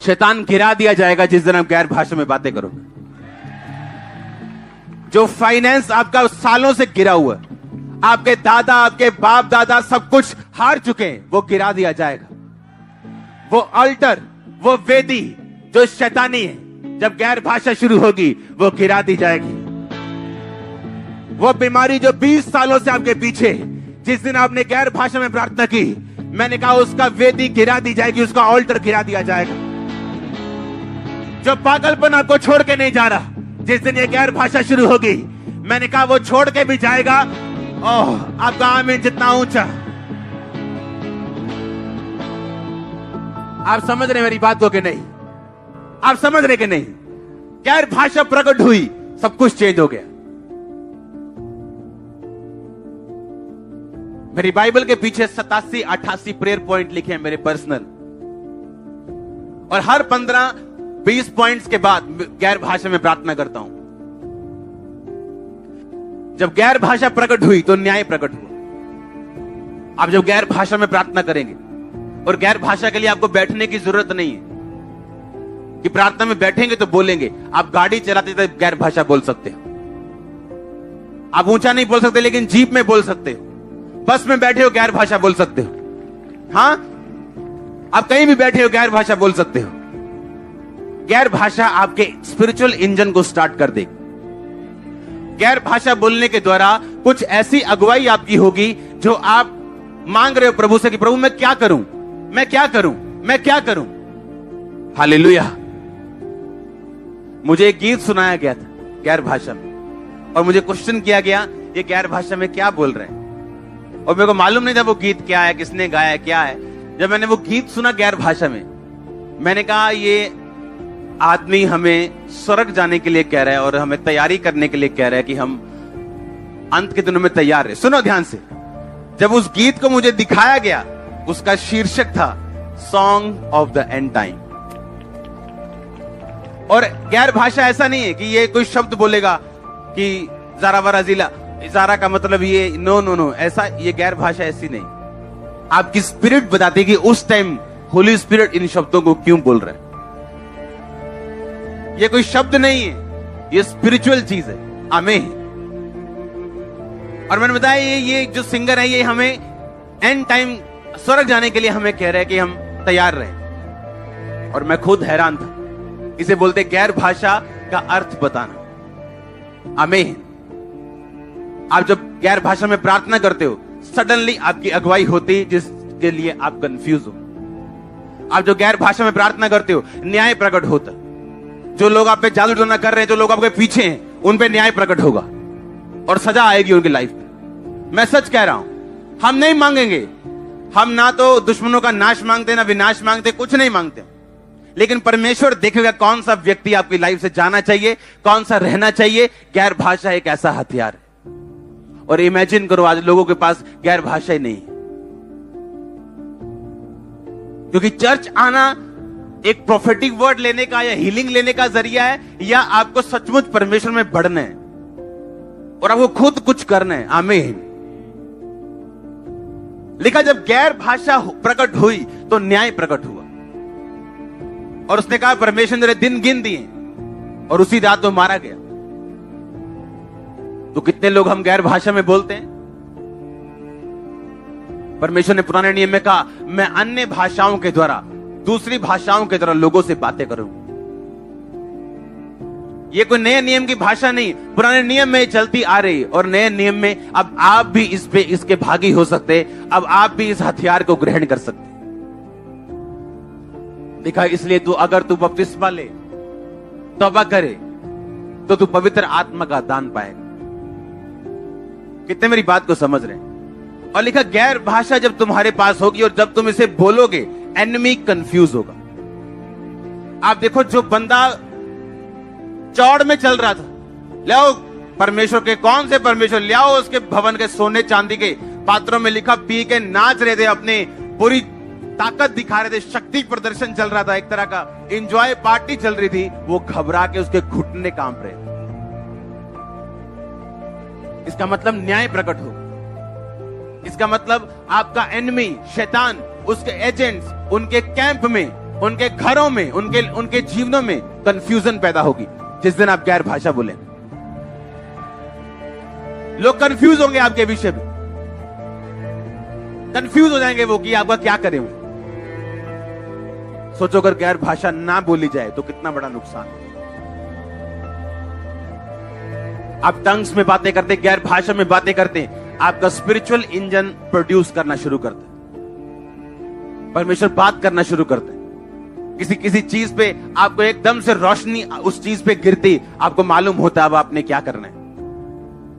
शैतान गिरा दिया जाएगा जिस दिन आप गैर भाषा में बातें करोगे। जो फाइनेंस आपका सालों से गिरा हुआ है, आपके दादा आपके बाप दादा सब कुछ हार चुके हैं, वो गिरा दिया जाएगा। वो अल्टर, वो वेदी जो शैतानी है, जब गैर भाषा शुरू होगी वो गिरा दी जाएगी। वो बीमारी जो 20 सालों से आपके पीछे है, जिस दिन आपने गैर भाषा में प्रार्थना की, मैंने कहा उसका वेदी गिरा दी जाएगी, उसका ऑल्टर गिरा दिया जाएगा। जो पागलपन आपको छोड़ के नहीं जा रहा, जिस दिन ये गैर भाषा शुरू होगी, मैंने कहा वो छोड़ के भी जाएगा। ओह, आपका आमीन जितना ऊंचा। आप समझ रहे मेरी बात को कि नहीं? आप समझ रहे कि नहीं? गैर भाषा प्रकट हुई, सब कुछ चेंज हो गया। मेरी बाइबल के पीछे 87-88 प्रेयर पॉइंट लिखे हैं मेरे पर्सनल, और हर 15-20 पॉइंट्स के बाद गैर भाषा में प्रार्थना करता हूं। जब गैर भाषा प्रकट हुई तो न्याय प्रकट हुआ। आप जब गैर भाषा में प्रार्थना करेंगे, और गैर भाषा के लिए आपको बैठने की जरूरत नहीं है कि प्रार्थना में बैठेंगे तो बोलेंगे। आप गाड़ी चलाते थे गैर भाषा बोल सकते हो, आप ऊंचा नहीं बोल सकते लेकिन जीप में बोल सकते हो, बस में बैठे हो गैर भाषा बोल सकते हो, हां आप कहीं भी बैठे हो गैर भाषा बोल सकते हो। गैर भाषा आपके स्पिरिचुअल इंजन को स्टार्ट कर देगी। गैर भाषा बोलने के द्वारा कुछ ऐसी अगुवाई आपकी होगी जो आप मांग रहे हो प्रभु से कि प्रभु मैं क्या करूं, मैं क्या करूं, मैं क्या करूं। हालेलुया। मुझे एक गीत सुनाया गया था गैर भाषा में, और मुझे क्वेश्चन किया गया ये गैर भाषा में क्या बोल रहे हैं, और मेरे को मालूम नहीं था वो गीत क्या है, किसने गाया है, क्या है। जब मैंने वो गीत सुना गैर भाषा में, मैंने कहा ये आदमी हमें स्वर्ग जाने के लिए कह रहा है और हमें तैयारी करने के लिए कह रहा है कि हम अंत के दिनों में तैयार रहे। सुनो ध्यान से। जब उस गीत को मुझे दिखाया गया, उसका शीर्षक था song of the end time. और गैर भाषा ऐसा नहीं है कि ये कोई शब्द बोलेगा कि जारा वरा जिला, जारा का मतलब ये, नो नो नो, ऐसा ये गैर भाषा ऐसी नहीं। आपकी स्पिरिट बताती कि उस टाइम होली स्पिरिट इन शब्दों को क्यों बोल रहा है। ये कोई शब्द नहीं है, ये स्पिरिचुअल चीज है। आमीन। और मैंने बताया ये जो सिंगर है, ये हमें एंड टाइम स्वर्ग जाने के लिए हमें कह रहे हैं कि हम तैयार रहें। और मैं खुद हैरान था। इसे बोलते गैर भाषा का अर्थ बताना। आमीन। आप जब गैर भाषा में प्रार्थना करते हो, सडनली आपकी अगुवाई होती है जिसके लिए आप कंफ्यूज हो। आप जो गैर भाषा में प्रार्थना करते हो, न्याय प्रकट होता। जो लोग आप पे जादू टोना कर रहे हैं, जो लोग आपके पीछे हैं, उन पे न्याय प्रकट होगा और सजा आएगी उनकी लाइफ में। मैं सच कह रहा हूं। हम नहीं मांगेंगे, हम ना तो दुश्मनों का नाश मांगते, ना विनाश मांगते, कुछ नहीं मांगते, लेकिन परमेश्वर देखेगा कौन सा व्यक्ति आपकी लाइफ से जाना चाहिए, कौन सा रहना चाहिए। गैर भाषा एक ऐसा हथियार है। और इमेजिन करो आज लोगों के पास गैर भाषा ही नहीं है, क्योंकि चर्च आना एक प्रोफेटिक वर्ड लेने का या हीलिंग लेने का जरिया है, या आपको सचमुच परमेश्वर में बढ़ना है और आपको खुद कुछ करना है। आमीन। लिखा जब गैर भाषा प्रकट हुई तो न्याय प्रकट हुआ, और उसने कहा परमेश्वर ने दिन गिन दिए, और उसी रात वो मारा गया। तो कितने लोग हम गैर भाषा में बोलते हैं। परमेश्वर ने पुराने नियम में कहा मैं अन्य भाषाओं के द्वारा, दूसरी भाषाओं के द्वारा लोगों से बातें करूंगा। ये कोई नए नियम की भाषा नहीं, पुराने नियम में चलती आ रही, और नए नियम में अब आप भी इसके भागी हो सकते। अब आप भी इस हथियार को ग्रहण कर सकते। लिखा इसलिए अगर तू बपतिस्मा ले, तौबा करे, तो तू पवित्र आत्मा का दान पाएगा। कितने मेरी बात को समझ रहे हैं। और लिखा गैर भाषा जब तुम्हारे पास होगी और जब तुम इसे बोलोगे, एनिमी कंफ्यूज होगा। आप देखो जो बंदा चौड़ में चल रहा था, ले आओ परमेश्वर के, कौन से परमेश्वर, ले आओ उसके भवन के सोने चांदी के पात्रों में, लिखा पी के नाच रहे थे, अपने पूरी ताकत दिखा रहे थे, शक्ति प्रदर्शन चल रहा था, एक तरह का एंजॉय पार्टी चल रही थी। वो घबरा के उसके घुटने कांप रहे थे। इसका मतलब न्याय प्रकट हो। इसका मतलब आपका एनिमी शैतान, उसके एजेंट्स, उनके कैंप में उनके घरों में, उनके जीवनों में कंफ्यूजन पैदा होगी जिस दिन आप गैर भाषा बोले। लोग कंफ्यूज होंगे आपके विषय में, कंफ्यूज हो जाएंगे वो कि आपका क्या करें। सोचो अगर गैर भाषा ना बोली जाए तो कितना बड़ा नुकसान है। आप टंग्स में बातें करते, गैर भाषा में बातें करते, आपका स्पिरिचुअल इंजन प्रोड्यूस करना शुरू करते, परमेश्वर बात करना शुरू करते। किसी चीज पे आपको एकदम से रोशनी उस चीज पे गिरती, आपको मालूम होता अब आपने क्या करना है।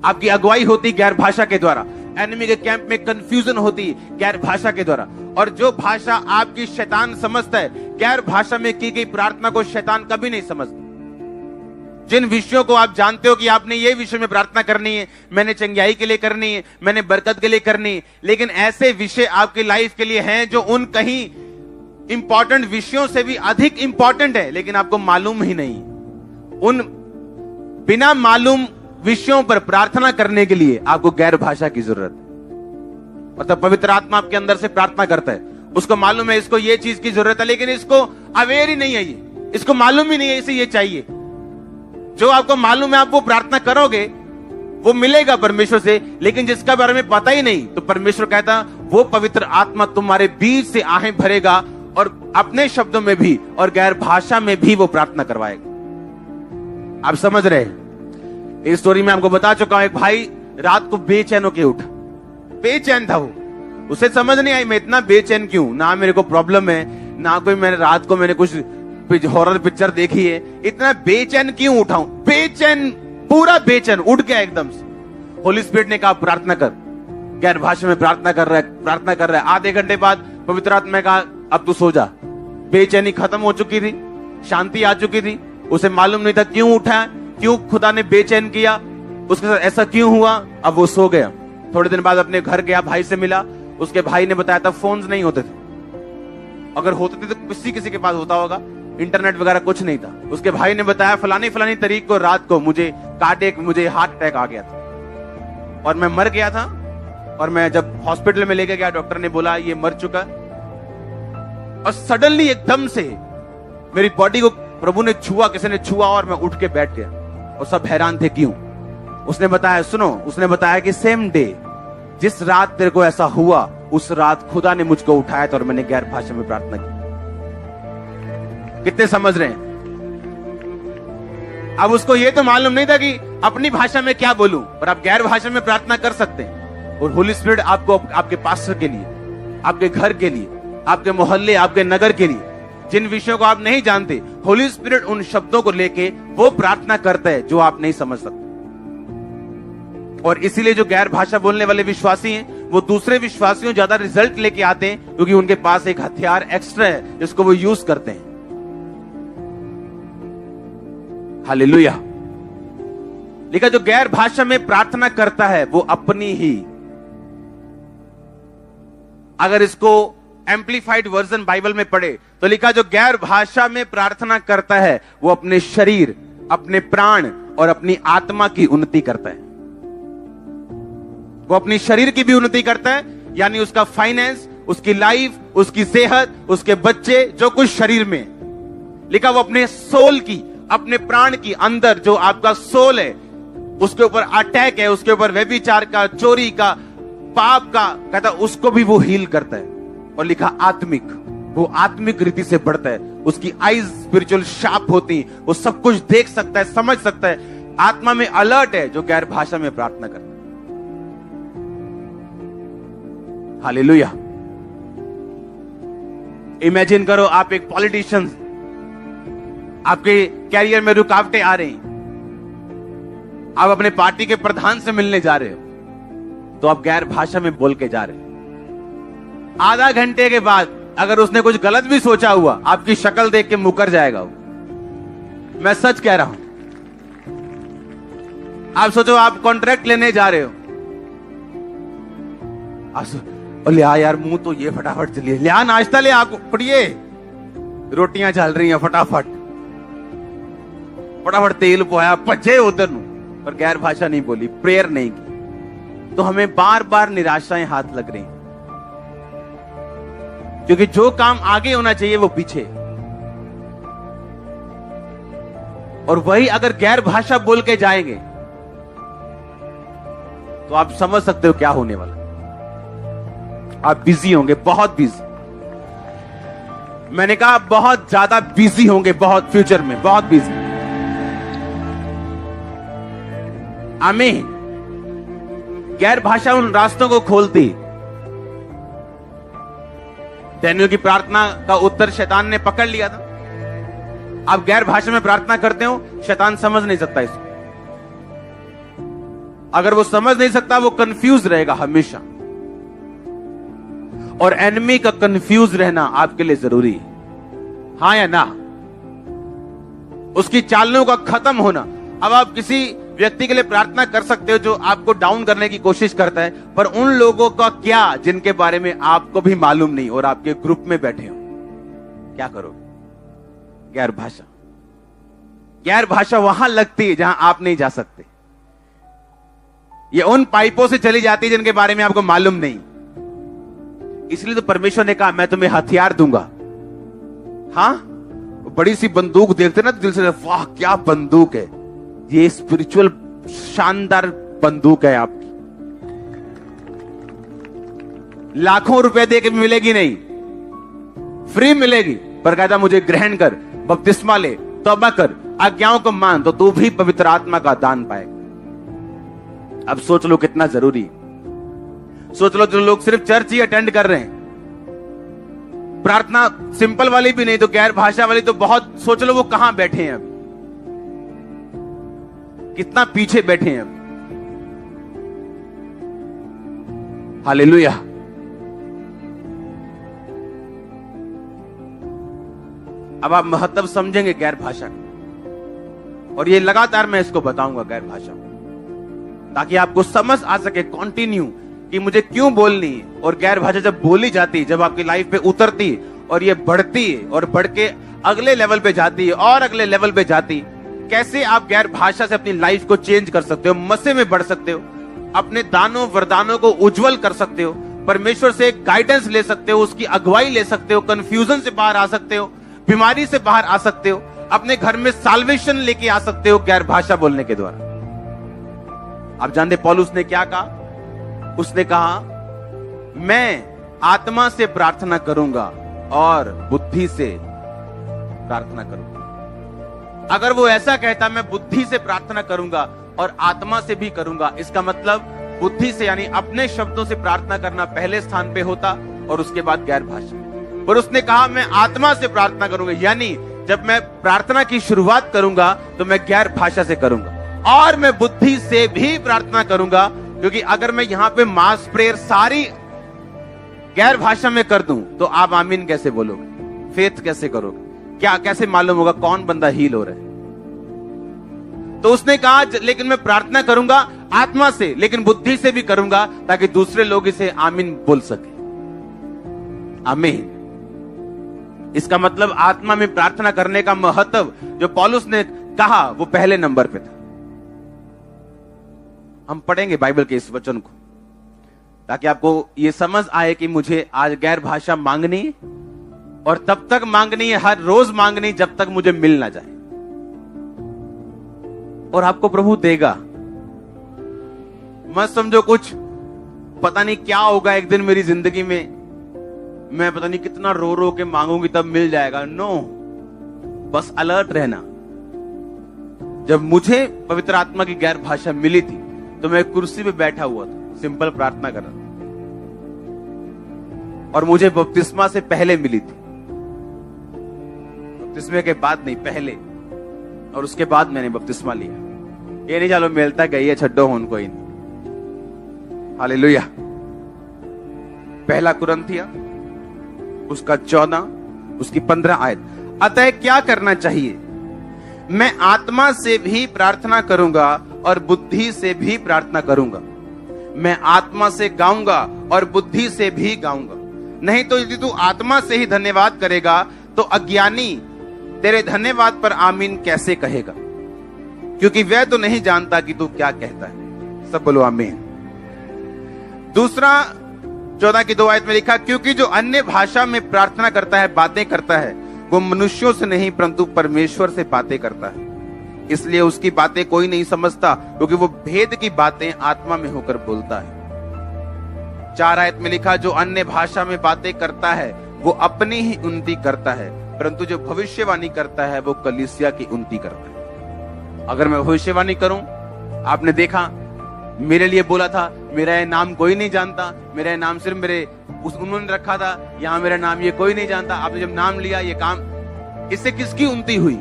आपकी अगुवाई होती गैर भाषा के द्वारा, एनिमी के कैंप में कंफ्यूजन होती गैर भाषा के द्वारा। और जो भाषा आपकी शैतान समझता है, गैर भाषा में की गई प्रार्थना को शैतान कभी नहीं समझता। जिन विषयों को आप जानते हो कि आपने ये विषय में प्रार्थना करनी है, मैंने चंगाई के लिए करनी है, मैंने बरकत के लिए करनी है, लेकिन ऐसे विषय आपकी लाइफ के लिए हैं जो उन कहीं इंपॉर्टेंट विषयों से भी अधिक इंपॉर्टेंट है, लेकिन आपको मालूम ही नहीं। उन बिना मालूम विषयों पर प्रार्थना करने के लिए आपको गैर भाषा की जरूरत है। मतलब पवित्र आत्मा आपके अंदर से प्रार्थना करता है, उसको मालूम है इसको ये चीज की जरूरत है, लेकिन इसको अवेयर ही नहीं है, ये इसको मालूम ही नहीं है इसे ये चाहिए। जो आपको मालूम है आप वो प्रार्थना करोगे, वो मिलेगा परमेश्वर से, लेकिन जिसका बारे में पता ही नहीं, तो परमेश्वर कहता वो पवित्र आत्मा तुम्हारे बीच से आहें भरेगा और अपने शब्दों में भी और गैर भाषा में भी वो प्रार्थना करवाएगा। आप समझ रहे हैं? इस स्टोरी में आपको बता चुका हूं, एक भाई रात को बेचैन होकर उठा, बेचैन था वो, उसे समझ नहीं आई मैं इतना बेचैन क्यों, ना मेरे को प्रॉब्लम है, ना कोई मैंने रात को मैंने कुछ हॉरर पिक्चर देखी है, इतना बेचैन क्यों उठाऊं, बेचैन, पूरा बेचैन उठ गया एकदम से। होली स्पिरिट ने कहा प्रार्थना कर, गैर भाषा में प्रार्थना कर रहा है। आधे घंटे बाद पवित्र आत्मा ने कहा अब तू सो जा। बेचैनी खत्म हो चुकी थी, शांति आ चुकी थी, उसे मालूम नहीं था क्यों उठा, क्यों खुदा ने बेचैन किया, उसके साथ ऐसा क्यों हुआ। अब वो सो गया। थोड़े दिन बाद अपने घर गया, भाई से मिला, उसके भाई ने बताया था फोन्स नहीं होते थे, अगर होते थे तो किसी के पास होता होगा, इंटरनेट वगैरह कुछ नहीं था। उसके भाई ने बताया फलानी तारीख को रात को मुझे हार्ट अटैक आ गया था और मैं मर गया था, और मैं जब हॉस्पिटल में लेके गया डॉक्टर ने बोला ये मर चुका। और सडनली एकदम से मेरी बॉडी को प्रभु ने छुआ, किसी ने छुआ और मैं उठ के बैठ गया और सब हैरान थे क्यों। उसने बताया, सुनो, उसने बताया कि सेम डे जिस रात तेरे को ऐसा हुआ, उस रात खुदा ने मुझको उठाया था और मैंने गैर भाषा में प्रार्थना की। कितने समझ रहे हैं? अब उसको ये तो मालूम नहीं था कि अपनी भाषा में क्या बोलूं, पर आप गैर भाषा में प्रार्थना कर सकते हैं। और होली स्पिरिट आपको आपके पास्टर के लिए, आपके घर के लिए, आपके मोहल्ले, आपके नगर के लिए, जिन विषयों को आप नहीं जानते, होली स्पिरिट उन शब्दों को लेके वो प्रार्थना करता है जो आप नहीं समझ सकते। और इसीलिए जो गैर भाषा बोलने वाले विश्वासी हैं, वो दूसरे विश्वासियों ज्यादा रिजल्ट लेके आते हैं, क्योंकि उनके पास एक हथियार एक्स्ट्रा है जिसको वो यूज करते हैं। हालेलुया। लिखा जो गैर भाषा में प्रार्थना करता है वो अपनी ही, अगर इसको एम्प्लीफाइड वर्जन बाइबल में पढ़े तो लिखा जो गैर भाषा में प्रार्थना करता है वो अपने शरीर, अपने प्राण और अपनी आत्मा की उन्नति करता है। वो अपनी शरीर की भी उन्नति करता है, यानी उसका फाइनेंस, उसकी लाइफ, उसकी सेहत, उसके बच्चे, जो कुछ शरीर में। लिखा वो अपने सोल की, अपने प्राण की, अंदर जो आपका सोल है उसके ऊपर अटैक है, उसके ऊपर व्यभिचार का, चोरी का, पाप का, कहता उसको भी वो हील करता है। और लिखा आत्मिक, वो आत्मिक रीति से बढ़ता है, उसकी आईज स्पिरिचुअल शार्प होती, वो सब कुछ देख सकता है, समझ सकता है, आत्मा में अलर्ट है, जो गैर भाषा में प्रार्थना करता है। हालेलुया। इमेजिन करो आप एक पॉलिटिशियन, आपके कैरियर में रुकावटें आ रही, आप अपने पार्टी के प्रधान से मिलने जा रहे हो, तो आप गैर भाषा में बोल के जा रहे हो। आधा घंटे के बाद अगर उसने कुछ गलत भी सोचा हुआ, आपकी शक्ल देख के मुकर जाएगा वो। मैं सच कह रहा हूं। आप सोचो आप कॉन्ट्रैक्ट लेने जा रहे हो, ले आ यार मुंह तो ये फटाफट चलिए, ले आ नाश्ता ले, आपको पड़िए, रोटियां चल रही हैं, फटाफट तेल पोया, भजे उधर नु, पर गैर भाषा नहीं बोली, प्रेयर नहीं की, तो हमें बार बार निराशाएं हाथ लग रही, क्योंकि जो काम आगे होना चाहिए वो पीछे। और वही अगर गैर भाषा बोल के जाएंगे तो आप समझ सकते हो क्या होने वाला। आप बिजी होंगे, बहुत बिजी। मैंने कहा बहुत ज्यादा बिजी होंगे, बहुत, फ्यूचर में बहुत बिजी। आमीन। गैर भाषा उन रास्तों को खोलती। दानियेल की प्रार्थना का उत्तर शैतान ने पकड़ लिया था। आप गैर भाषा में प्रार्थना करते हो, शैतान समझ नहीं सकता इसको। अगर वो समझ नहीं सकता, वो कंफ्यूज रहेगा हमेशा। और एनिमी का कंफ्यूज रहना आपके लिए जरूरी है, हां या ना? उसकी चालों का खत्म होना। अब आप किसी व्यक्ति के लिए प्रार्थना कर सकते हो जो आपको डाउन करने की कोशिश करता है, पर उन लोगों का क्या जिनके बारे में आपको भी मालूम नहीं और आपके ग्रुप में बैठे हो, क्या करोगे? गैर भाषा। गैर भाषा वहां लगती है जहां आप नहीं जा सकते। ये उन पाइपों से चली जाती है जिनके बारे में आपको मालूम नहीं। इसलिए तो परमेश्वर ने कहा मैं तुम्हें हथियार दूंगा। हां, बड़ी सी बंदूक देखते ना तो दिल से वाह क्या बंदूक है, ये स्पिरिचुअल शानदार बंदूक है आपकी। लाखों रुपए दे के मिलेगी नहीं, फ्री मिलेगी, पर कहता मुझे ग्रहण कर, बपतिस्मा ले, तौबा कर, आज्ञाओं को मान, तो तू भी पवित्र आत्मा का दान पाएगा। अब सोच लो कितना जरूरी। सोच लो जो लोग सिर्फ चर्च ही अटेंड कर रहे हैं, प्रार्थना सिंपल वाली भी नहीं तो गैर भाषा वाली तो बहुत, सोच लो वो कहां बैठे हैं अभी, कितना पीछे बैठे हैं अभी। हालेलुया। अब आप महत्व समझेंगे गैर भाषा का, और ये लगातार मैं इसको बताऊंगा गैर भाषा, ताकि आपको समझ आ सके कंटिन्यू कि मुझे क्यों बोलनी है। और गैर भाषा जब बोली जाती है, जब आपकी लाइफ पे उतरती है और ये बढ़ती है और बढ़ के अगले लेवल पे जाती है और अगले लेवल पे जाती है, कैसे आप गैर भाषा से अपनी लाइफ को चेंज कर सकते हो, मसे में बढ़ सकते हो, अपने दानों वरदानों को उज्जवल कर सकते हो, परमेश्वर से गाइडेंस ले सकते हो, उसकी अगुवाई ले सकते हो, कंफ्यूजन से बाहर आ सकते हो, बीमारी से बाहर आ सकते हो, अपने घर में साल्वेशन लेके आ सकते हो गैर भाषा बोलने के द्वारा। आप जानते पौलुस ने क्या कहा? उसने कहा मैं आत्मा से प्रार्थना करूंगा और बुद्धि से प्रार्थना करूंगा। अगर वो ऐसा कहता मैं बुद्धि से प्रार्थना करूंगा और आत्मा से भी करूंगा, इसका मतलब बुद्धि से यानी अपने शब्दों से प्रार्थना करना पहले स्थान पे होता और उसके बाद गैर भाषा। पर उसने कहा मैं आत्मा से प्रार्थना करूंगा, यानी जब मैं प्रार्थना की शुरुआत करूंगा तो मैं गैर भाषा से करूंगा, और मैं बुद्धि से भी प्रार्थना करूंगा, क्योंकि अगर मैं यहां पे मास प्रेयर सारी गैर भाषा में कर दूं तो आप आमीन कैसे बोलोगे, फेथ कैसे करोगे, क्या कैसे मालूम होगा कौन बंदा हील हो रहा है? तो उसने कहा लेकिन मैं प्रार्थना करूंगा आत्मा से, लेकिन बुद्धि से भी करूंगा, ताकि दूसरे लोग इसे आमीन बोल सके। आमीन। इसका मतलब आत्मा में प्रार्थना करने का महत्व जो पौलुस ने कहा वो पहले नंबर पे था। हम पढ़ेंगे बाइबल के इस वचन को ताकि आपको ये समझ आए कि मुझे आज गैर भाषा मांगनी है, और तब तक मांगनी है, हर रोज मांगनी, जब तक मुझे मिल ना जाए। और आपको प्रभु देगा। मत समझो कुछ पता नहीं क्या होगा एक दिन मेरी जिंदगी में, मैं पता नहीं कितना रो रो के मांगूंगी तब मिल जाएगा। नो, बस अलर्ट रहना। जब मुझे पवित्र आत्मा की गैर भाषा मिली थी तो मैं कुर्सी पे बैठा हुआ था, सिंपल प्रार्थना कर रहा था, और मुझे बपतिस्मा से पहले मिली थी। बपतिस्मे के बाद नहीं, पहले, और उसके बाद मैंने बपतिस्मा लिया। ये नहीं चलो मिलता गई है, छड्डो हो उनको ही नहीं। हालेलुया। पहला कुरिन्थिया उसका 14 उसकी 15 आयत। अतः क्या करना चाहिए? मैं आत्मा से भी प्रार्थना करूंगा और बुद्धि से भी प्रार्थना करूंगा। मैं आत्मा से गाऊंगा और बुद्धि से भी गाऊंगा। नहीं तो यदि तू आत्मा से ही धन्यवाद करेगा तो अज्ञानी तेरे धन्यवाद पर आमीन कैसे कहेगा, क्योंकि वह तो नहीं जानता कि तू क्या कहता है। सब बोलो आमीन। दूसरा 14 की 2 आयत में लिखा, क्योंकि जो अन्य भाषा में प्रार्थना करता है, बातें करता है, वो मनुष्यों से नहीं परंतु परमेश्वर से बातें करता है। इसलिए उसकी बातें कोई नहीं समझता, क्योंकि वो भेद की बातें आत्मा में होकर बोलता है। 4 आयत में लिखा, जो अन्य भाषा में बातें करता है वो अपनी ही उन्नति करता है, परंतु जो भविष्यवाणी करता है वो कलीसिया की उन्नति करता है। अगर मैं भविष्यवाणी करूं, आपने देखा मेरे लिए बोला था, मेरा ये नाम कोई नहीं जानता, मेरा ये नाम सिर्फ मेरे उन्होंने रखा था, यहाँ मेरा नाम ये कोई नहीं जानता। आपने जब नाम लिया, ये काम, इससे किसकी उन्नति हुई?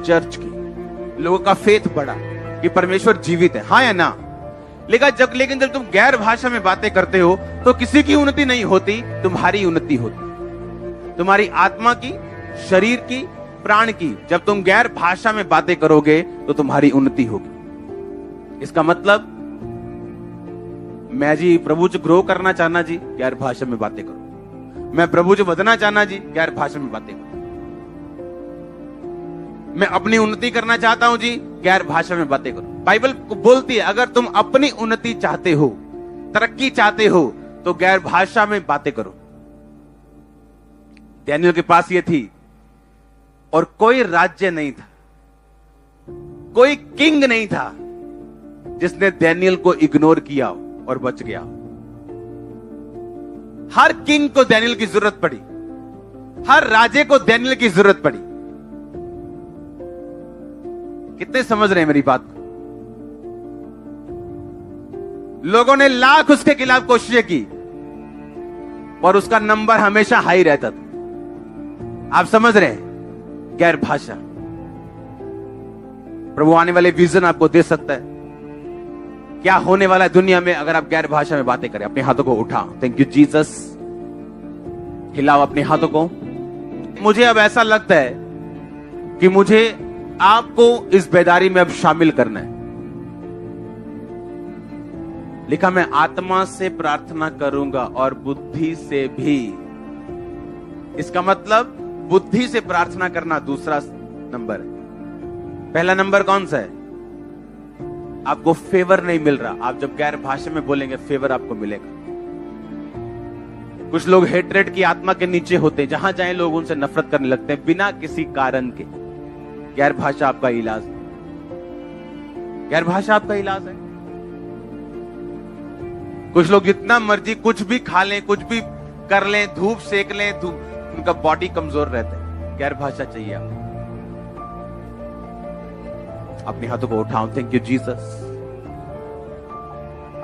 चर्च की। लोगों का फेथ बढ़ा कि परमेश्वर जीवित है, हाँ या ना? लेकिन जब तुम गैर भाषा में बातें करते हो तो किसी की उन्नति नहीं होती, तुम्हारी उन्नति होती, तुम्हारी आत्मा की, शरीर की, प्राण की। जब तुम गैर भाषा में बातें करोगे तो तुम्हारी उन्नति होगी। इसका मतलब मैं जी प्रभु च ग्रो करना चाहना जी, गैर भाषा में बातें करो। मैं प्रभु च बदना चाहना जी, गैर भाषा में बातें करो। मैं अपनी उन्नति करना चाहता हूं जी, गैर भाषा में बातें करो। बाइबल बोलती है अगर तुम अपनी उन्नति चाहते हो, तरक्की चाहते हो, तो गैर भाषा में बातें करो। डैनियल के पास ये थी, और कोई राज्य नहीं था, कोई किंग नहीं था जिसने डैनियल को इग्नोर किया और बच गया। हर किंग को डैनियल की जरूरत पड़ी, हर राजे को डैनियल की जरूरत पड़ी। कितने समझ रहे हैं मेरी बात को? लोगों ने लाख उसके खिलाफ कोशिशें की और उसका नंबर हमेशा हाई रहता था। आप समझ रहे हैं? गैर भाषा। प्रभु आने वाले विजन आपको दे सकता है, क्या होने वाला है दुनिया में अगर आप गैर भाषा में बातें करें। अपने हाथों को उठाओ, थैंक यू जीसस। हिलाओ अपने हाथों को। मुझे अब ऐसा लगता है कि मुझे आपको इस बेदारी में अब शामिल करना है। लिखा, मैं आत्मा से प्रार्थना करूंगा और बुद्धि से भी। इसका मतलब बुद्धि से प्रार्थना करना दूसरा नंबर है। पहला नंबर कौन सा है? आपको फेवर नहीं मिल रहा, आप जब गैर भाषा में बोलेंगे फेवर आपको मिलेगा। कुछ लोग हेट्रेड की आत्मा के नीचे होते हैं, जहां जाए लोग उनसे नफरत करने लगते हैं बिना किसी कारण के। गैर भाषा आपका इलाज है, गैर भाषा आपका इलाज है। कुछ लोग जितना मर्जी कुछ भी खा लें, कुछ भी कर लें, धूप सेक लें, उनका बॉडी कमजोर रहता है, गैर भाषा चाहिए आपको। अपने हाथों को उठाओ, थैंक यू जीसस।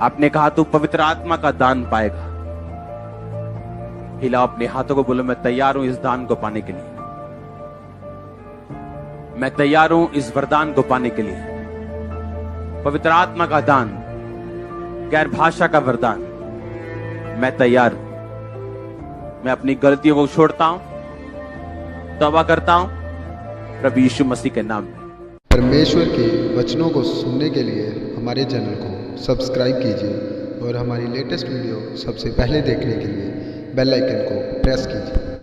आपने कहा तू पवित्र आत्मा का दान पाएगा। हिलाओ अपने हाथों को, बोलो मैं तैयार हूं इस दान को पाने के लिए, मैं तैयार हूं इस वरदान को पाने के लिए। पवित्र आत्मा का दान, गैर भाषा का वरदान, मैं तैयार हूं। मैं अपनी गलतियों को छोड़ता हूं, तौबा करता हूं प्रभु यीशु मसीह के नाम में। परमेश्वर के वचनों को सुनने के लिए हमारे चैनल को सब्सक्राइब कीजिए और हमारी लेटेस्ट वीडियो सबसे पहले देखने के लिए बेल आइकन को प्रेस कीजिए।